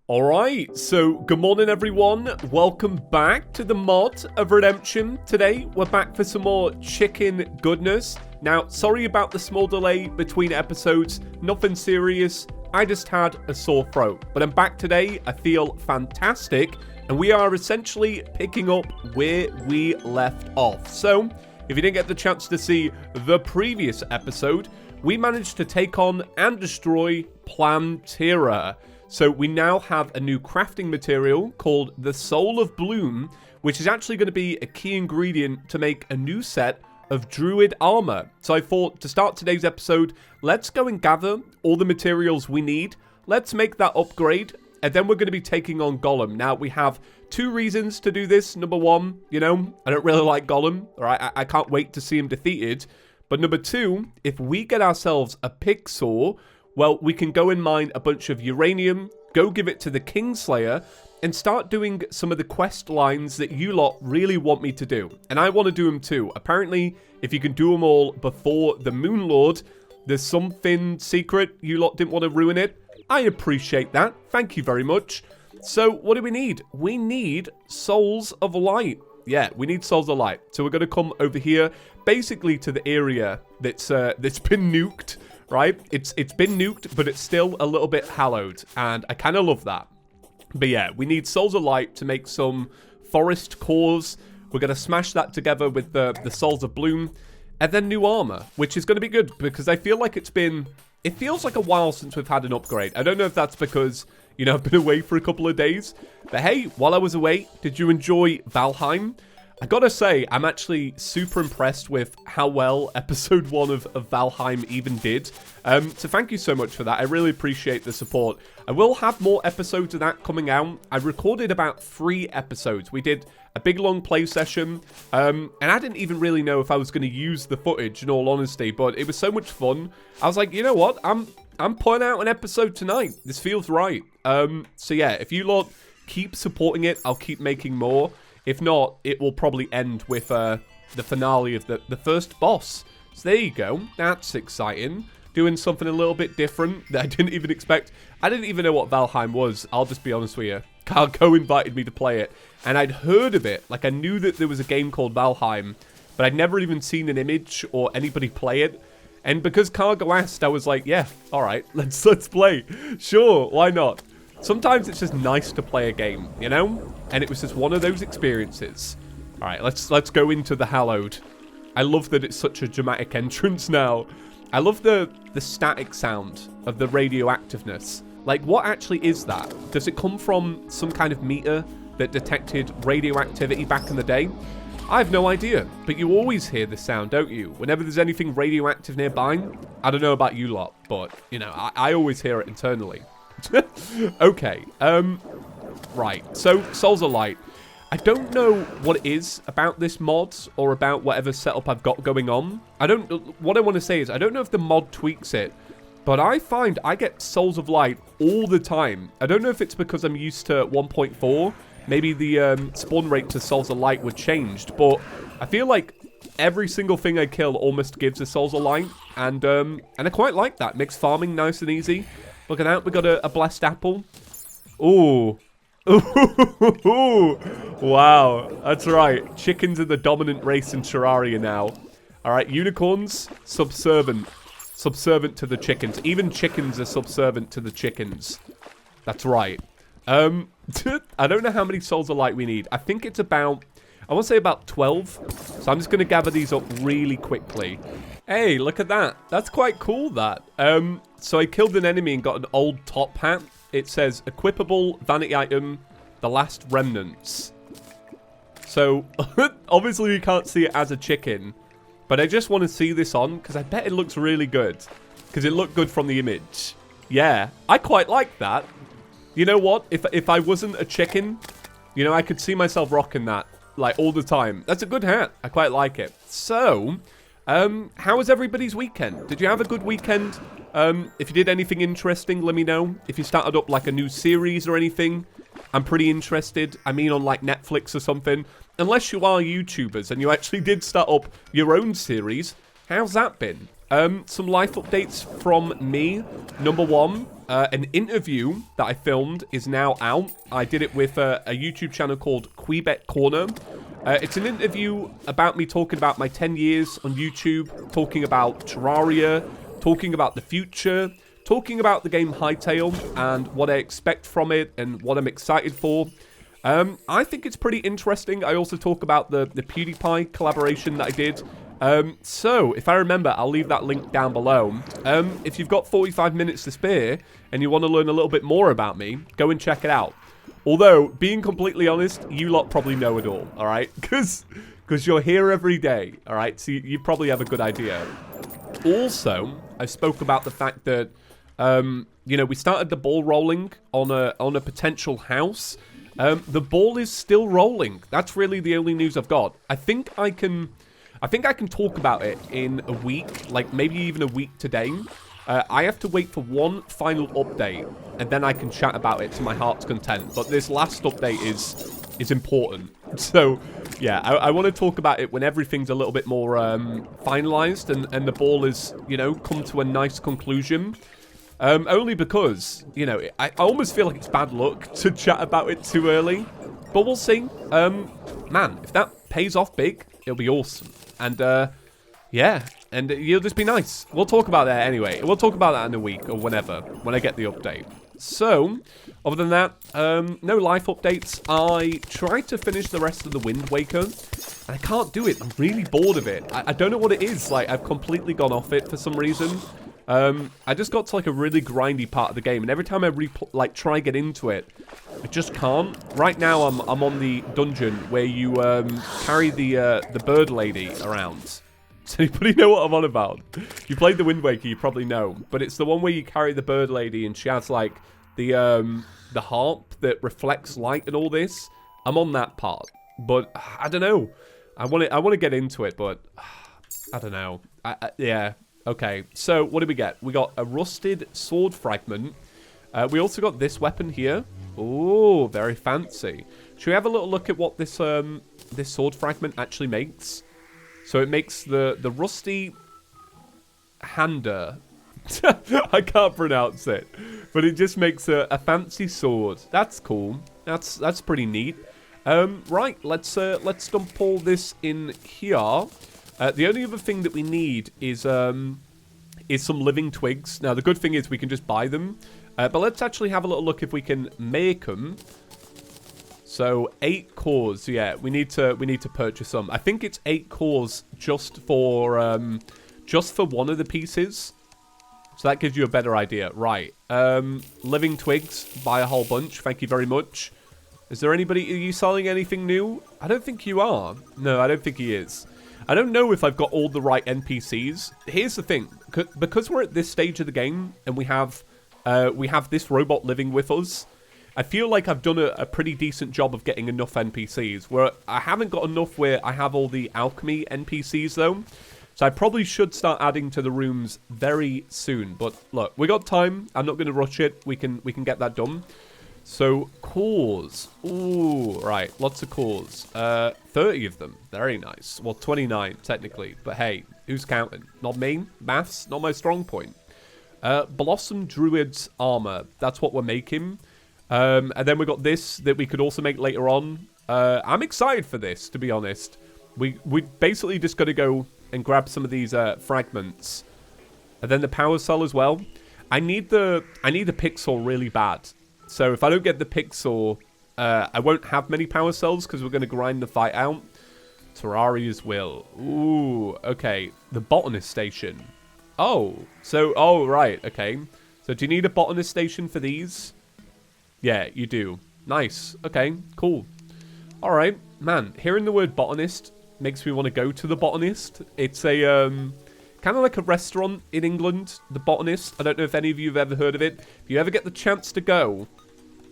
Alright, so good morning everyone, welcome back to the Mod of Redemption. Today we're back for some more chicken goodness. Now, sorry about the small delay between episodes, nothing serious, I just had a sore throat. But I'm back today, I feel fantastic, and we are essentially picking up where we left off. So, if you didn't get the chance to see the previous episode, we managed to take on and destroy Terra. So we now have a new crafting material called the Soul of Bloom, which is actually going to be a key ingredient to make a new set of Druid armor. So I thought to start today's episode, let's go and gather all the materials we need. Let's make that upgrade, and then we're going to be taking on Golem. Now, we have two reasons to do this. Number one, I don't really like Golem. All right, I can't wait to see him defeated. But number two, if we get ourselves a pigsaw, well, we can go and mine a bunch of uranium, go give it to the Kingslayer, and start doing some of the quest lines that you lot really want me to do. And I want to do them too. Apparently, if you can do them all before the Moon Lord, there's something secret. You lot didn't want to ruin it. I appreciate that. Thank you very much. So, what do we need? We need Souls of Light. Yeah, we need Souls of Light. So we're going to come over here, basically to the area that's been nuked. Right? It's been nuked, but it's still a little bit hallowed, and I kind of love that. But yeah, we need Souls of Light to make some forest cores. We're going to smash that together with the Souls of Bloom, and then new armor, which is going to be good, because I feel like it feels like a while since we've had an upgrade. I don't know if that's because, I've been away for a couple of days, but hey, while I was away, did you enjoy Valheim? I gotta say, I'm actually super impressed with how well episode 1 of Valheim even did. So thank you so much for that. I really appreciate the support. I will have more episodes of that coming out. I recorded about 3 episodes. We did a big long play session, and I didn't even really know if I was going to use the footage, in all honesty, but it was so much fun. I was like, you know what? I'm putting out an episode tonight. This feels right. So yeah, if you lot keep supporting it, I'll keep making more. If not, it will probably end with the finale of the first boss. So there you go. That's exciting. Doing something a little bit different that I didn't even expect. I didn't even know what Valheim was. I'll just be honest with you. Cargo invited me to play it, and I'd heard of it. Like, I knew that there was a game called Valheim, but I'd never even seen an image or anybody play it. And because Cargo asked, I was like, yeah, all right, let's play. Sure, why not? Sometimes it's just nice to play a game, And it was just one of those experiences. All right, let's go into the Hallowed. I love that it's such a dramatic entrance now. I love the static sound of the radioactiveness. Like, what actually is that? Does it come from some kind of meter that detected radioactivity back in the day? I have no idea, but you always hear this sound, don't you? Whenever there's anything radioactive nearby. I don't know about you lot, but, I always hear it internally. Okay, right, so Souls of Light. I don't know what it is about this mod or about whatever setup I've got going on. What I want to say is, I don't know if the mod tweaks it, but I find I get Souls of Light all the time. I don't know if it's because I'm used to 1.4. Maybe the spawn rate to Souls of Light were changed, but I feel like every single thing I kill almost gives a Souls of Light, and I quite like that. Makes farming nice and easy. Look at that, we got a blessed apple. Ooh. Ooh. Wow, that's right. Chickens are the dominant race in Terraria now. Alright, unicorns, subservient. Subservient to the chickens. Even chickens are subservient to the chickens. That's right. I don't know how many Souls of Light we need. I think it's about, I want to say about 12. So I'm just going to gather these up really quickly. Hey, look at that. That's quite cool, that. So I killed an enemy and got an old top hat. It says, equipable vanity item, the last remnants. So, obviously you can't see it as a chicken. But I just want to see this on, because I bet it looks really good. Because it looked good from the image. Yeah, I quite like that. You know what? If I wasn't a chicken, I could see myself rocking that, like, all the time. That's a good hat. I quite like it. So, how was everybody's weekend? Did you have a good weekend? If you did anything interesting, let me know. If you started up, like, a new series or anything, I'm pretty interested. I mean, on, like, Netflix or something. Unless you are YouTubers and you actually did start up your own series, how's that been? Some life updates from me. Number one, an interview that I filmed is now out. I did it with a YouTube channel called Quebec Corner. It's an interview about me talking about my 10 years on YouTube, talking about Terraria, talking about the future, talking about the game Hytale and what I expect from it and what I'm excited for. I think it's pretty interesting. I also talk about the PewDiePie collaboration that I did. So, if I remember, I'll leave that link down below. If you've got 45 minutes to spare and you want to learn a little bit more about me, go and check it out. Although, being completely honest, you lot probably know it all, alright? Because you're here every day, alright? So you probably have a good idea. Also, I spoke about the fact that, you know, we started the ball rolling on a potential house. The ball is still rolling. That's really the only news I've got. I think I can talk about it in a week, like maybe even a week today. I have to wait for one final update, and then I can chat about it to my heart's content. But this last update is important. So, yeah, I want to talk about it when everything's a little bit more finalized and the ball is, you know, come to a nice conclusion. Only because, you know, I almost feel like it's bad luck to chat about it too early. But we'll see. Man, if that pays off big, it'll be awesome. And, yeah, and it'll just be nice. We'll talk about that anyway. We'll talk about that in a week or whenever, when I get the update. So, other than that, no life updates. I tried to finish the rest of the Wind Waker, and I can't do it. I'm really bored of it. I don't know what it is. Like, I've completely gone off it for some reason. I just got to, like, a really grindy part of the game, and every time I, try get into it, I just can't. Right now, I'm on the dungeon where you, carry the bird lady around. So you probably know what I'm on about. If you played the Wind Waker, you probably know. But it's the one where you carry the bird lady, and she has, like, the harp that reflects light and all this. I'm on that part. But, I don't know. I want to get into it, but, I don't know. Yeah. Okay, so what did we get? We got a rusted sword fragment. We also got this weapon here. Ooh, very fancy. Should we have a little look at what this this sword fragment actually makes? So it makes the rusty hander. I can't pronounce it, but it just makes a fancy sword. That's cool. That's pretty neat. Right, let's dump all this in here. The only other thing that we need is some living twigs. Now, the good thing is we can just buy them. But let's actually have a little look if we can make them. So, 8 cores. Yeah, we need to purchase some. I think it's 8 cores just for one of the pieces. So that gives you a better idea. Right. Living twigs. Buy a whole bunch. Thank you very much. Is there anybody... Are you selling anything new? I don't think you are. No, I don't think he is. I don't know if I've got all the right NPCs. Here's the thing. Because we're at this stage of the game and we have this robot living with us, I feel like I've done a pretty decent job of getting enough NPCs. Where I haven't got enough where I have all the alchemy NPCs, though. So I probably should start adding to the rooms very soon. But look, we got time. I'm not going to rush it. We can get that done. So, cores. Ooh, right. Lots of cores. 30 of them. Very nice. Well, 29, technically. But hey, who's counting? Not me. Maths, not my strong point. Blossom Druid's armor. That's what we're making. And then we got this that we could also make later on. I'm excited for this, to be honest. We basically just got to go and grab some of these fragments. And then the power cell as well. I need the pixel really bad. So if I don't get the pixel, I won't have many power cells because we're going to grind the fight out. Terraria's will. Ooh, okay. The botanist station. Oh, right, okay. So do you need a botanist station for these? Yeah, you do. Nice. Okay, cool. All right, man, hearing the word botanist makes me want to go to the botanist. It's a, kind of like a restaurant in England, the Botanist. I don't know if any of you have ever heard of it. If you ever get the chance to go,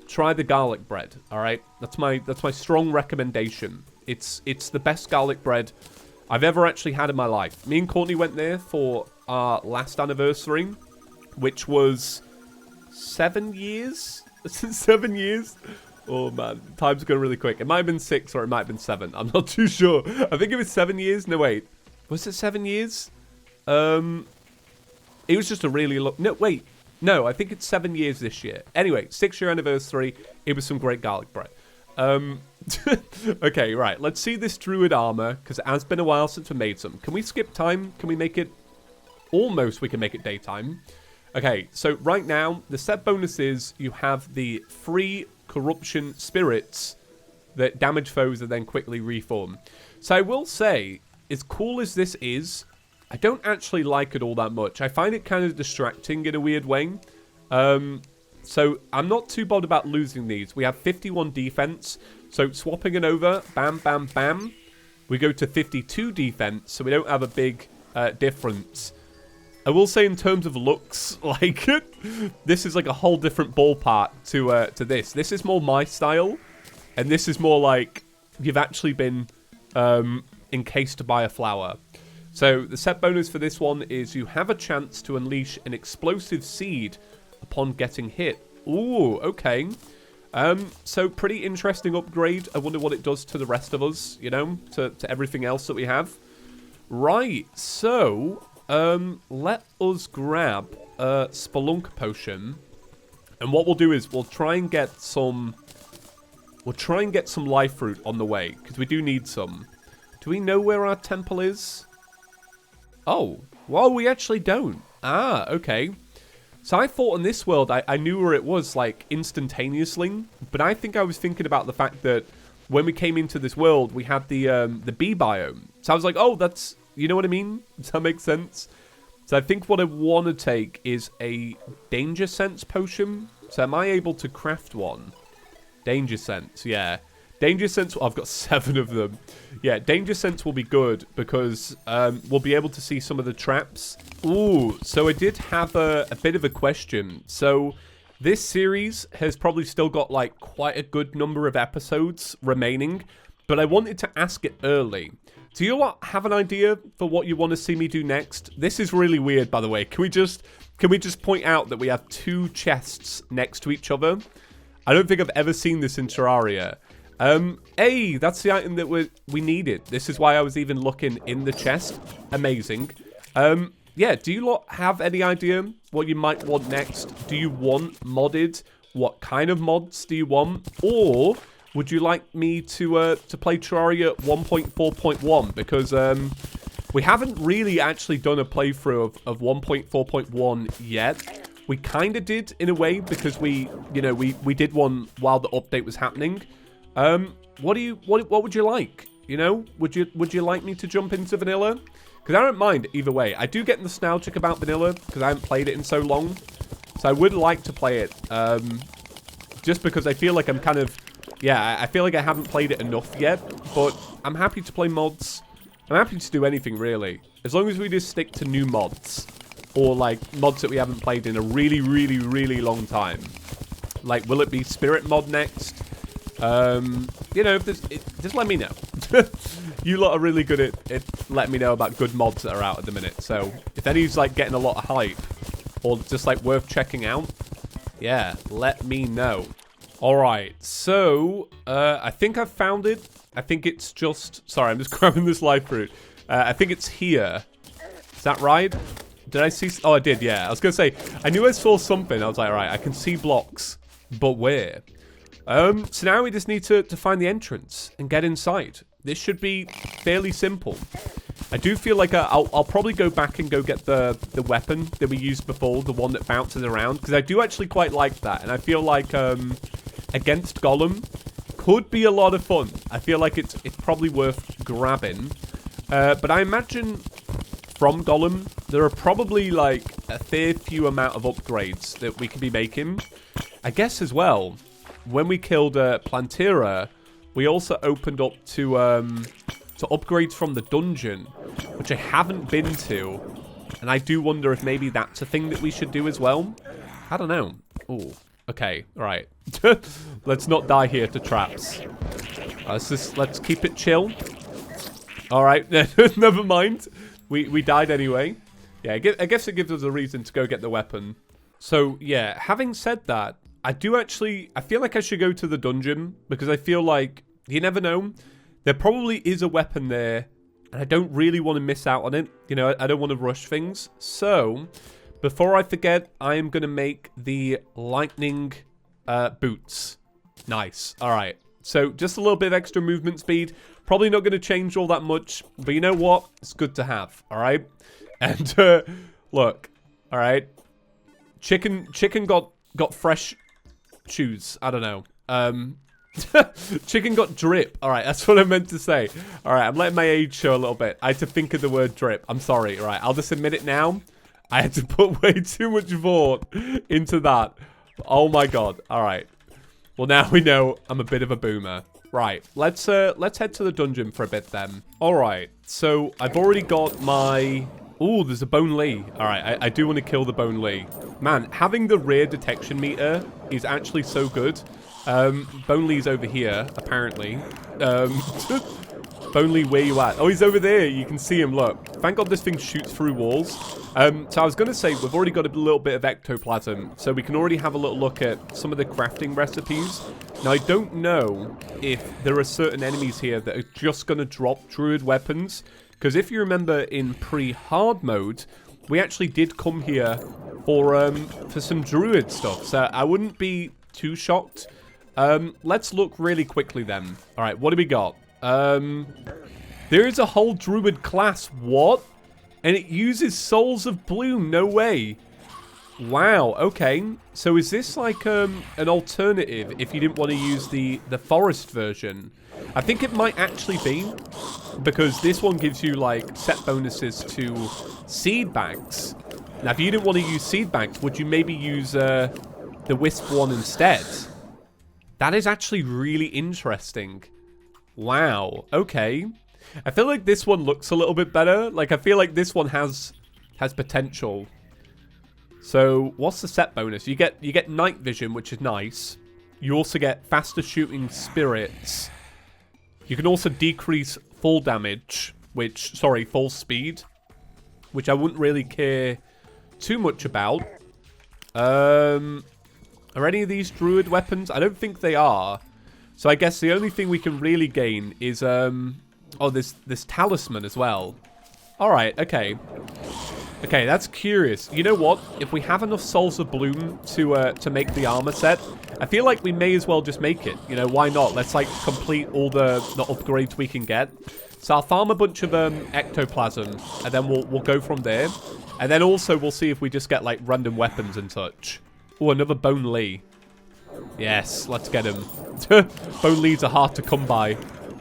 try the garlic bread, all right? That's my strong recommendation. It's the best garlic bread I've ever actually had in my life. Me and Courtney went there for our last anniversary, which was 7 years? 7 years? Oh, man. Time's going really quick. It might have been 6 or it might have been 7. I'm not too sure. I think it was 7 years. No, wait. Was it 7 years? It was just a really long... No, wait. No, I think it's 7 years this year. Anyway, 6-year anniversary. It was some great garlic bread. Okay, right. Let's see this Druid armor, because it has been a while since we made some. Can we skip time? Can we make it... Almost we can make it daytime. Okay, so right now, the set bonus is you have the free corruption spirits that damage foes and then quickly reform. So I will say, as cool as this is, I don't actually like it all that much. I find it kind of distracting in a weird way. So I'm not too bothered about losing these. We have 51 defense. So swapping it over, bam, bam, bam. We go to 52 defense, so we don't have a big difference. I will say in terms of looks, like, this is like a whole different ballpark to this. This is more my style, and this is more like you've actually been encased by a flower. So the set bonus for this one is you have a chance to unleash an explosive seed upon getting hit. Ooh, okay. So pretty interesting upgrade. I wonder what it does to the rest of us, you know, to everything else that we have. Right, so let us grab a Spelunk potion, and what we'll do is we'll try and get some life fruit on the way, because we do need some. Do we know where our temple is? Oh, well, we actually don't. Ah, okay. So I thought in this world I knew where it was, like, instantaneously, but I think I was thinking about the fact that when we came into this world, we had the bee biome. So I was like, oh, that's, you know what I mean? Does that make sense? So I think what I want to take is a danger sense potion. So am I able to craft one? Danger sense, yeah. Danger sense, I've got 7 of them. Yeah, danger sense will be good because we'll be able to see some of the traps. Ooh, so I did have a bit of a question. So this series has probably still got like quite a good number of episodes remaining, but I wanted to ask it early. Do you lot have an idea for what you want to see me do next? This is really weird, by the way. Can we just point out that we have 2 chests next to each other? I don't think I've ever seen this in Terraria. Hey, that's the item that we needed. This is why I was even looking in the chest. Amazing. Yeah, do you lot have any idea what you might want next? Do you want modded? What kind of mods do you want? Or would you like me to play Terraria 1.4.1? Because we haven't really actually done a playthrough of 1.4.1 yet. We kind of did in a way because we did one while the update was happening. What would you like? You know, would you like me to jump into vanilla? Because I don't mind either way. I do get nostalgic about vanilla because I haven't played it in so long. So I would like to play it. Just because I feel like I'm kind of, yeah, I feel like I haven't played it enough yet. But I'm happy to play mods. I'm happy to do anything really, as long as we just stick to new mods or like mods that we haven't played in a really, really, really long time. Like, will it be Spirit mod next? You know, if just let me know. You lot are really good at letting me know about good mods that are out at the minute. So if any's like getting a lot of hype or just like worth checking out, yeah, let me know. All right, so I think I've found it. I think it's just, sorry, I'm just grabbing this life fruit. I think it's here. Is that right? Did I see? Oh, I did. Yeah, I was gonna say I knew I saw something. I was like, all right, I can see blocks, but where? So now we just need to find the entrance and get inside. This should be fairly simple. I do feel like I'll probably go back and go get the weapon that we used before, the one that bounces around, because I do actually quite like that. And I feel like against Golem could be a lot of fun. I feel like it's probably worth grabbing. But I imagine from Golem, there are probably like a fair few amount of upgrades that we could be making. I guess as well, when we killed Plantera, we also opened up to upgrades from the dungeon, which I haven't been to. And I do wonder if maybe that's a thing that we should do as well. I don't know. Oh, okay, all right. Let's not die here to traps. Let's keep it chill. All right, never mind. We died anyway. Yeah, I guess it gives us a reason to go get the weapon. So yeah, having said that, I feel like I should go to the dungeon because I feel like, you never know, there probably is a weapon there and I don't really want to miss out on it. You know, I don't want to rush things. So before I forget, I am going to make the lightning boots. Nice. All right. So just a little bit of extra movement speed. Probably not going to change all that much, but you know what? It's good to have. All right. And look. All right. Chicken got fresh shoes. I don't know. Chicken got drip. All right, that's what I meant to say. All right, I'm letting my age show a little bit. I had to think of the word drip. I'm sorry. All right, I'll just admit it now. I had to put way too much thought into that. Oh my god. All right. Well, now we know I'm a bit of a boomer. Right, let's head to the dungeon for a bit then. All right, so I've already got my... Oh, there's a Bone Lee. All right, I do want to kill the Bone Lee. Man, having the rear detection meter is actually so good. Bone Lee's over here, apparently. Bone Lee, where you at? Oh, he's over there. You can see him, look. Thank God this thing shoots through walls. So I was going to say, we've already got a little bit of ectoplasm, so we can already have a little look at some of the crafting recipes. Now, I don't know if there are certain enemies here that are just going to drop Druid weapons, because if you remember in pre-hard mode, we actually did come here for some Druid stuff, so I wouldn't be too shocked. Let's look really quickly then. All right, what do we got? There is a whole Druid class. What? And it uses Souls of Bloom. No way. Wow. Okay. So is this like an alternative if you didn't want to use the forest version? I think it might actually be, because this one gives you like set bonuses to seed banks. Now, if you didn't want to use seed banks, would you maybe use the Wisp one instead? That is actually really interesting. Wow. Okay. I feel like this one looks a little bit better. Like, I feel like this one has potential. So, what's the set bonus? You get night vision, which is nice. You also get faster shooting spirits. You can also decrease fall damage, fall speed, which I wouldn't really care too much about. Are any of these Druid weapons? I don't think they are. So I guess the only thing we can really gain is, oh, this talisman as well. All right, okay. Okay, that's curious. You know what? If we have enough Souls of Bloom to make the armor set, I feel like we may as well just make it. You know, why not? Let's, like, complete all the upgrades we can get. So I'll farm a bunch of ectoplasm, and then we'll go from there. And then also we'll see if we just get, like, random weapons and such. Oh, another Bone Lee. Yes, let's get him. Bone Lees are hard to come by,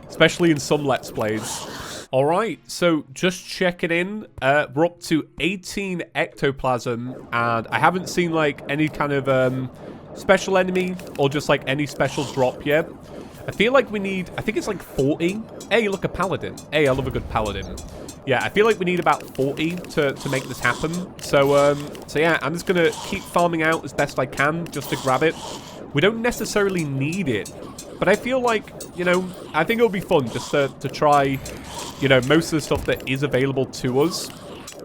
especially in some Let's Plays. All right, so just checking in. We're up to 18 ectoplasm, and I haven't seen, like, any kind of special enemy or just, like, any special drop yet. I feel like we need, I think it's like 40. Hey, look, a paladin. Hey, I love a good paladin. Yeah, I feel like we need about 40 to make this happen. So yeah, I'm just going to keep farming out as best I can just to grab it. We don't necessarily need it, but I feel like, you know, I think it'll be fun just to try, you know, most of the stuff that is available to us.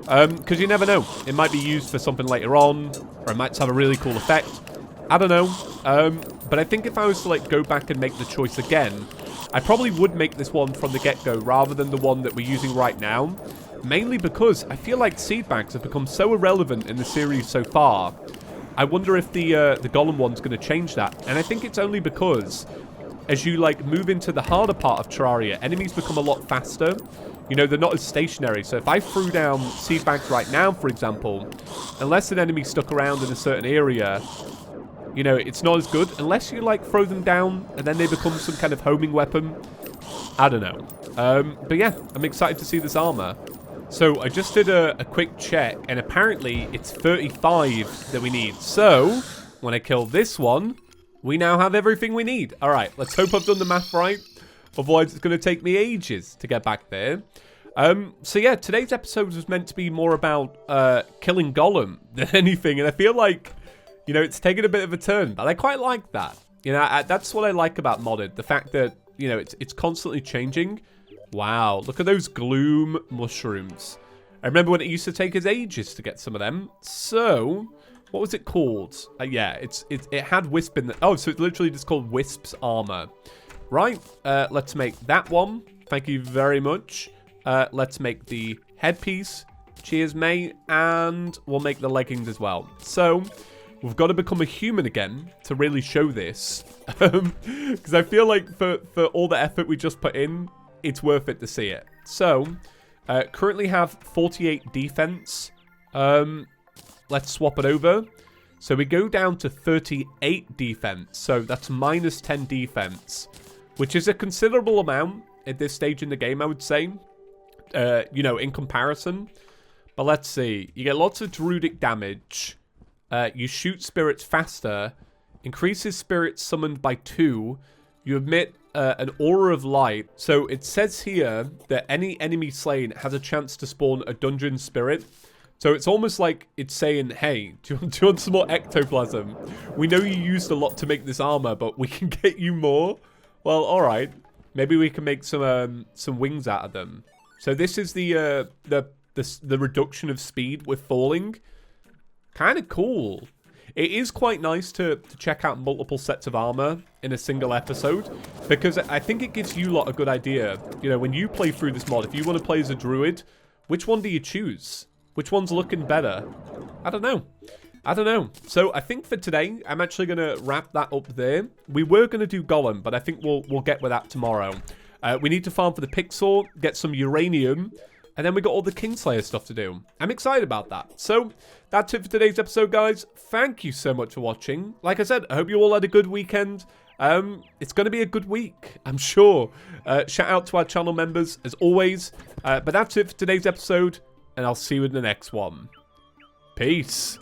Because you never know. It might be used for something later on, or it might have a really cool effect. I don't know. But I think if I was to, like, go back and make the choice again, I probably would make this one from the get-go rather than the one that we're using right now. Mainly because I feel like seed banks have become so irrelevant in the series so far. I wonder if the golem one's going to change that. And I think it's only because as you, like, move into the harder part of Terraria, enemies become a lot faster. You know, they're not as stationary. So if I threw down seed banks right now, for example, unless an enemy stuck around in a certain area, you know, it's not as good unless you, like, throw them down and then they become some kind of homing weapon. I don't know. But yeah, I'm excited to see this armor. So I just did a quick check, and apparently it's 35 that we need. So when I kill this one, we now have everything we need. All right, let's hope I've done the math right. Otherwise, it's going to take me ages to get back there. So yeah, today's episode was meant to be more about killing Golem than anything, and I feel like, you know, it's taken a bit of a turn, but I quite like that. You know, that's what I like about modded. The fact that, you know, it's constantly changing. Wow, look at those gloom mushrooms. I remember when it used to take us ages to get some of them. So, what was it called? Yeah, it had Wisp in the... Oh, so it's literally just called Wisp's Armor. Right, let's make that one. Thank you very much. Let's make the headpiece. Cheers, mate. And we'll make the leggings as well. So, we've got to become a human again to really show this. Because I feel like for all the effort we just put in, it's worth it to see it. So, currently have 48 defense. Let's swap it over. So we go down to 38 defense. So that's minus 10 defense, which is a considerable amount at this stage in the game, I would say. You know, in comparison. But let's see. You get lots of druidic damage. You shoot spirits faster. Increases spirits summoned by 2. You emit an aura of light. So it says here that any enemy slain has a chance to spawn a dungeon spirit. So it's almost like it's saying, hey, do you want some more ectoplasm? We know you used a lot to make this armor, but we can get you more. Well, all right. Maybe we can make some wings out of them. So this is the reduction of speed with falling. Kind of cool. It is quite nice to check out multiple sets of armor in a single episode, because I think it gives you lot a good idea. You know, when you play through this mod, if you want to play as a druid, which one do you choose? Which one's looking better? I don't know. I don't know. So I think for today, I'm actually going to wrap that up there. We were going to do Golem, but I think we'll get with that tomorrow. We need to farm for the Pixel, get some uranium, and then we got all the Kingslayer stuff to do. I'm excited about that. So that's it for today's episode, guys. Thank you so much for watching. Like I said, I hope you all had a good weekend. It's going to be a good week, I'm sure. Shout out to our channel members, as always. But that's it for today's episode, and I'll see you in the next one. Peace.